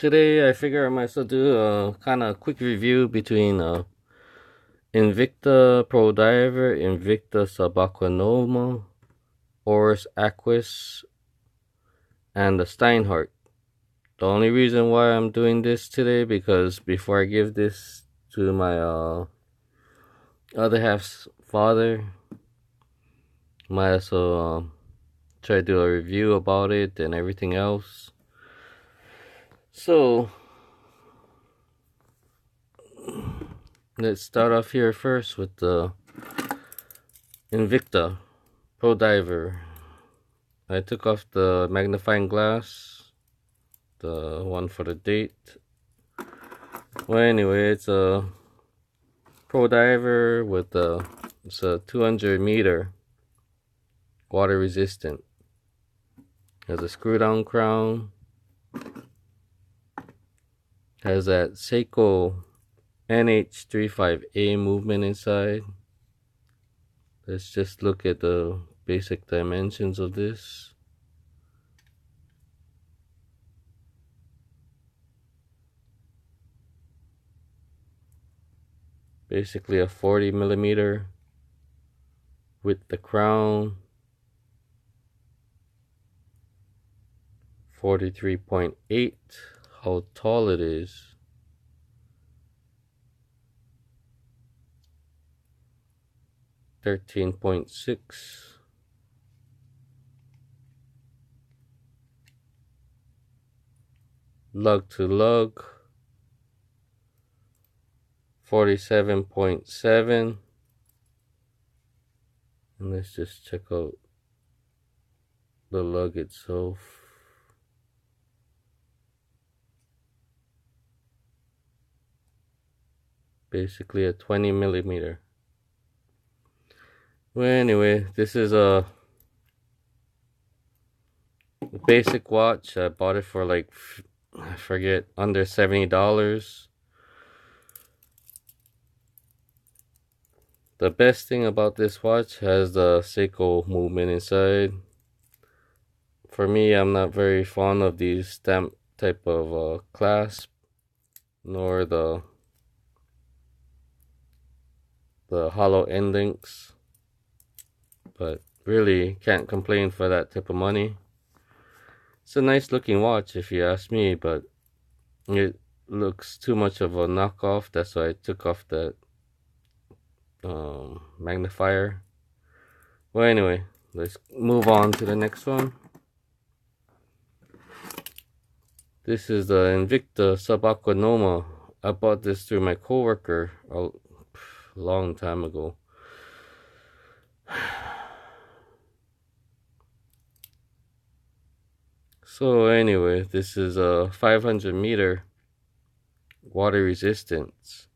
Today I figure I might as well do a kind of quick review between Invicta Prodiver, Invicta Subaqua Noma, Oris Aquis, and the Steinheart. The only reason why I'm doing this today because before I give this to my other half's father, might as well try to do a review about it and everything else. So let's start off here first with the Invicta Prodiver. I took off the magnifying glass, the one for the date. Well, anyway, it's a Prodiver with it's a 200 meter water resistant. Has a screw down crown. Has that Seiko NH35A movement inside. Let's just look at the basic dimensions of this. Basically a 40 millimeter with the crown. 43.8. How tall it is. $13.6. Lug to lug 47.7. And let's just check out the lug itself. Basically a 20 millimeter. Well, anyway, this is a basic watch. I bought it for like, I forget, under $70. The best thing about this watch has the Seiko movement inside. For me, I'm not very fond of these stamp type of clasp, nor the hollow end links. But really can't complain for that type of money. It's a nice looking watch if you ask me, but it looks too much of a knockoff. That's why I took off that magnifier. Well, anyway, let's move on to the next one. This is the Invicta Subaqua Noma. I bought this through my coworker a long time ago. So anyway, this is a 500 meter water resistance.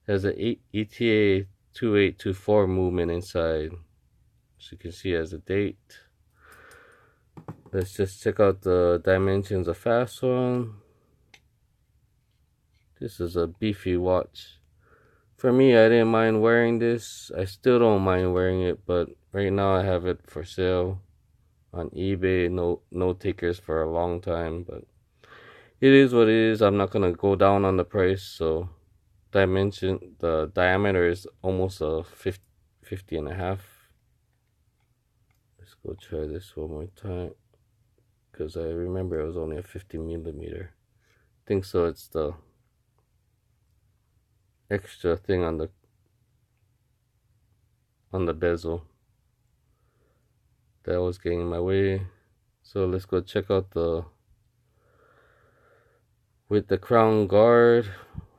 Has a ETA 2824 movement inside. As you can see, as a date. Let's just check out the dimensions of fast one. This is a beefy watch. For me, I didn't mind wearing this. I still don't mind wearing it, but right now I have it for sale on eBay. No takers for a long time, but it is what it is. I'm not gonna go down on the price. So the diameter is almost a 50 and a half. Let's go try this one more time, because I remember it was only a 50 millimeter. I think so. It's the extra thing on the bezel that was getting in my way. So let's go check out with the crown guard.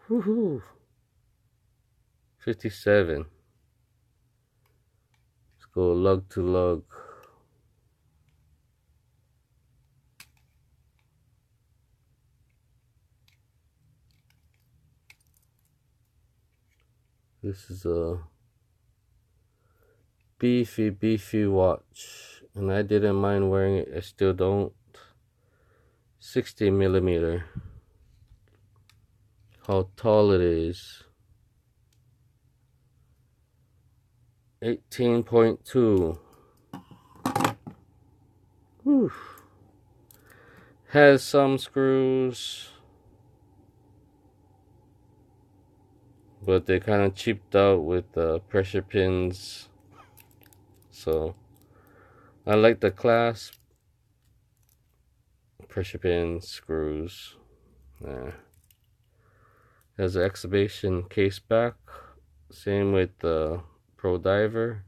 Woohoo! 57. Let's go lug to lug. This is a beefy watch, and I didn't mind wearing it. I still don't. 60 millimeter. How tall it is. 18.2. Whew. Has some screws. but they kind of cheaped out with the pressure pins. So I like the clasp, pressure pins, screws. Has an exhibition case back. Same with the Prodiver.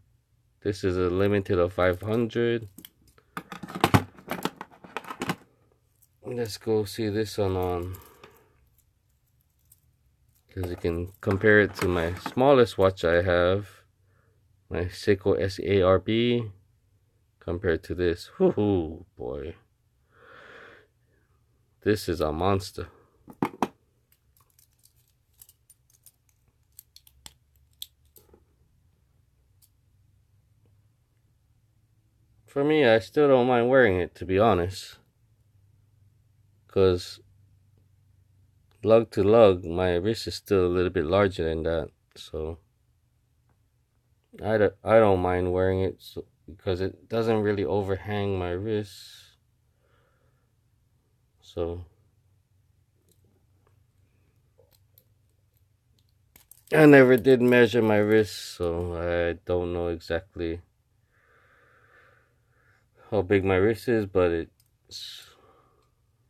This is a limited of 500. Let's go see this one on, because you can compare it to my smallest watch I have, my Seiko SARB, compared to this. Whoo boy, this is a monster. For me, I still don't mind wearing it, to be honest, because lug to lug, my wrist is still a little bit larger than that, so I don't mind wearing it, because it doesn't really overhang my wrist. So I never did measure my wrist, so I don't know exactly how big my wrist is, but it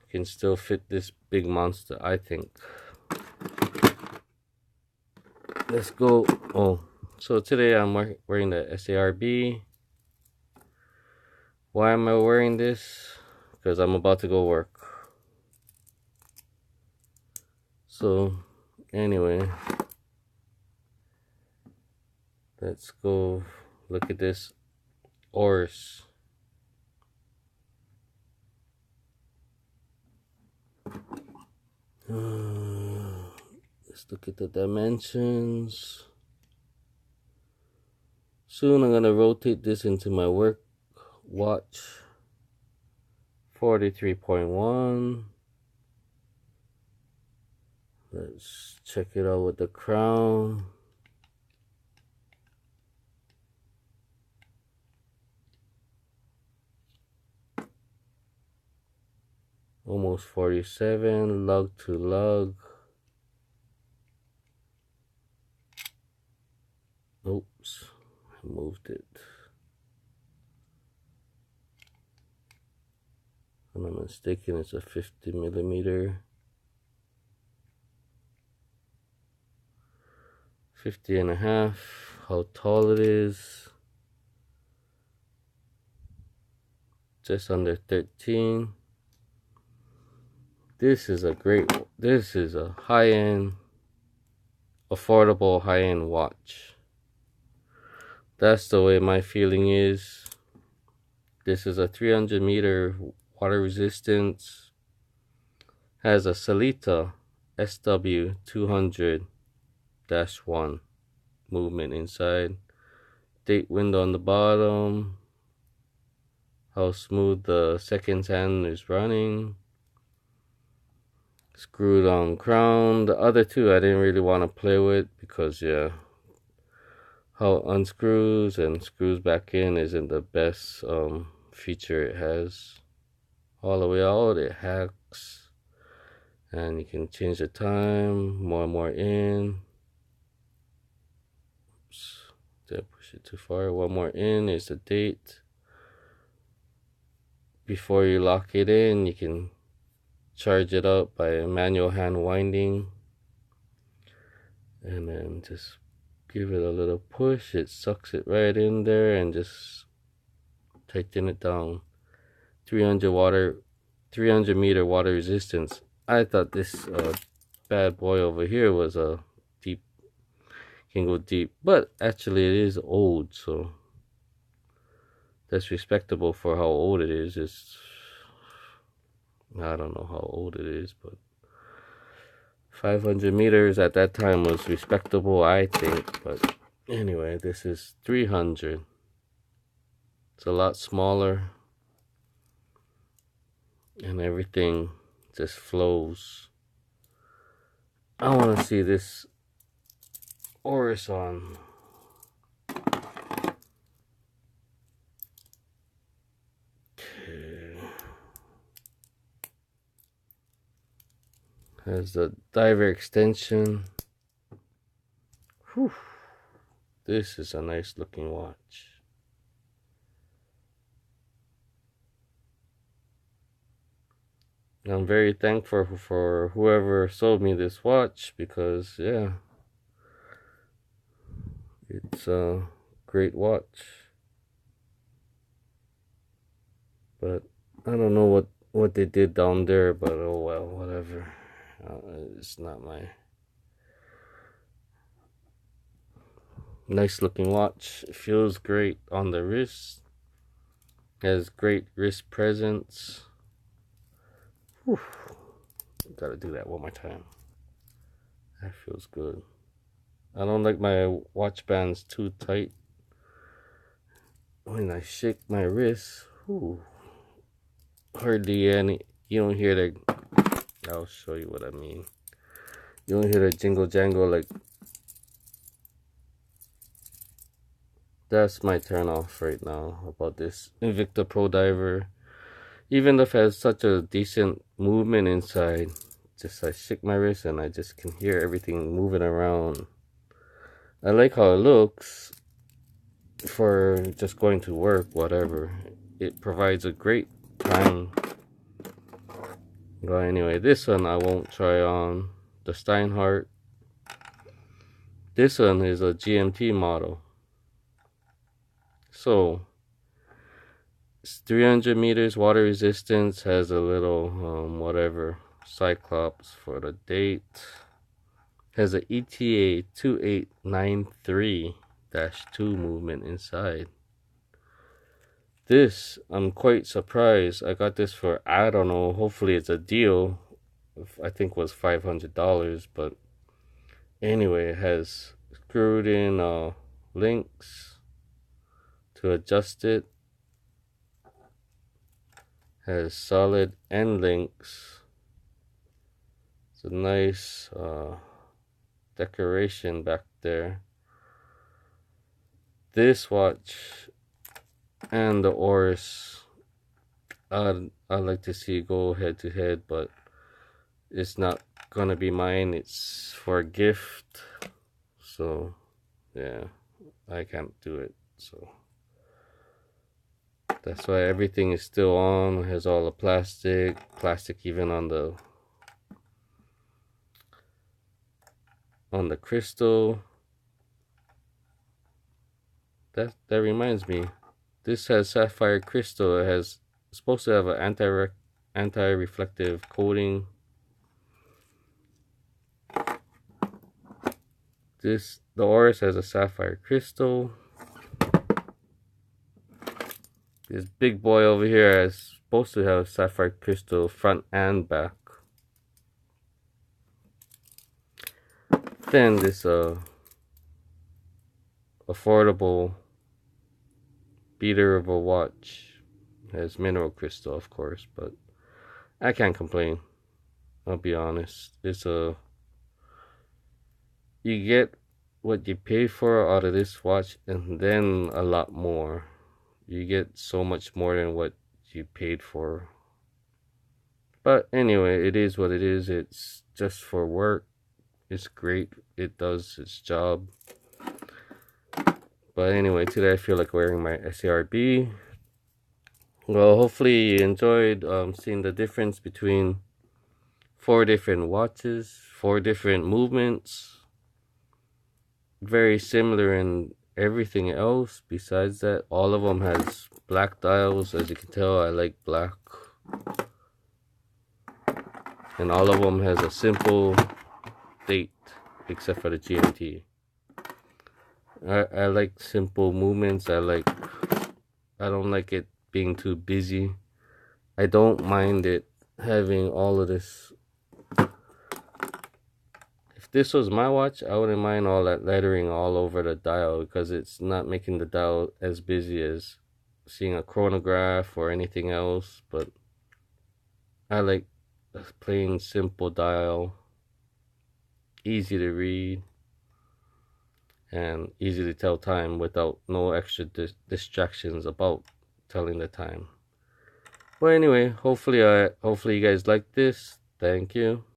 can still fit this big monster, I think. Let's go. Oh, so today I'm wearing the SARB. Why am I wearing this? Because I'm about to go work. So anyway, let's go look at this Oris. Let's look at the dimensions. Soon I'm gonna rotate this into my work watch. 43.1. Let's check it out with the crown. Almost 47, lug to lug. Oops, I moved it. If I'm not mistaken, it's a 50 millimeter. 50 and a half. How tall it is? Just under 13. This is a high-end, affordable high-end watch. That's the way my feeling is. This is a 300 meter water resistance. Has a Sellita SW 200-1 movement inside. Date window on the bottom. How smooth the seconds hand is running. Screwed on crown. The other two I didn't really want to play with, because yeah, how it unscrews and screws back in isn't the best feature it has. All the way out, it hacks, and you can change the time, more and more in. Oops, did I push it too far? One more in is the date. Before you lock it in, you can charge it up by manual hand winding, and then just give it a little push. It sucks it right in there and just tighten it down. 300 meter water resistance. I thought this bad boy over here was a deep, can go deep, but actually it is old, so that's respectable for how old it is. It's, I don't know how old it is, but 500 meters at that time was respectable, I think. But anyway, this is 300. It's a lot smaller, and everything just flows. I want to see this Oris on. Okay. Has the diver extension. Whew. This is a nice looking watch. I'm very thankful for whoever sold me this watch because, yeah, it's a great watch. But I don't know what they did down there, but oh well, whatever. It's not my nice looking watch. It feels great on the wrist. Has great wrist presence. Whew. Gotta do that one more time. That feels good. I don't like my watch bands too tight. When I shake my wrist, whew, hardly any. You don't hear the. I'll show you what I mean. You don't hear the jingle jangle like. That's my turn off right now about this Invicta Prodiver. Even if it has such a decent movement inside, just I shake my wrist and I just can hear everything moving around. I like how it looks for just going to work, whatever. It provides a great time. But anyway, this one I won't try on. The Steinheart. This one is a GMT model. So, it's 300 meters water resistance, has a little, whatever, Cyclops for the date. Has a ETA 2893-2 movement inside. This, I'm quite surprised. I got this for, I don't know, hopefully it's a deal. I think it was $500, but anyway, it has screwed in links to adjust it. Has solid end links. It's a nice decoration back there. This watch and the Oris, I'd like to see go head to head, but it's not gonna be mine. It's for a gift, so yeah, I can't do it. So that's why everything is still on. It has all the plastic even on the crystal. That reminds me, this has sapphire crystal. It has supposed to have an anti-reflective coating. The Oris has a sapphire crystal. This big boy over here is supposed to have sapphire crystal front and back. Then this affordable beater of a watch has mineral crystal, of course, but I can't complain. I'll be honest. You get what you pay for out of this watch, and then a lot more. You get so much more than what you paid for. But anyway, it is what it is. It's just for work. It's great. It does its job. But anyway, today I feel like wearing my SARB. Well, hopefully you enjoyed seeing the difference between 4 different watches, 4 different movements. Very similar in everything else. Besides that, all of them has black dials. As you can tell, I like black. And all of them has a simple date, except for the GMT. I like simple movements. I don't like it being too busy. I don't mind it having all of this. If this was my watch, I wouldn't mind all that lettering all over the dial, because it's not making the dial as busy as seeing a chronograph or anything else. But I like a plain simple dial, easy to read, and easy to tell time without no extra distractions about telling the time. But anyway, hopefully you guys like this. Thank you.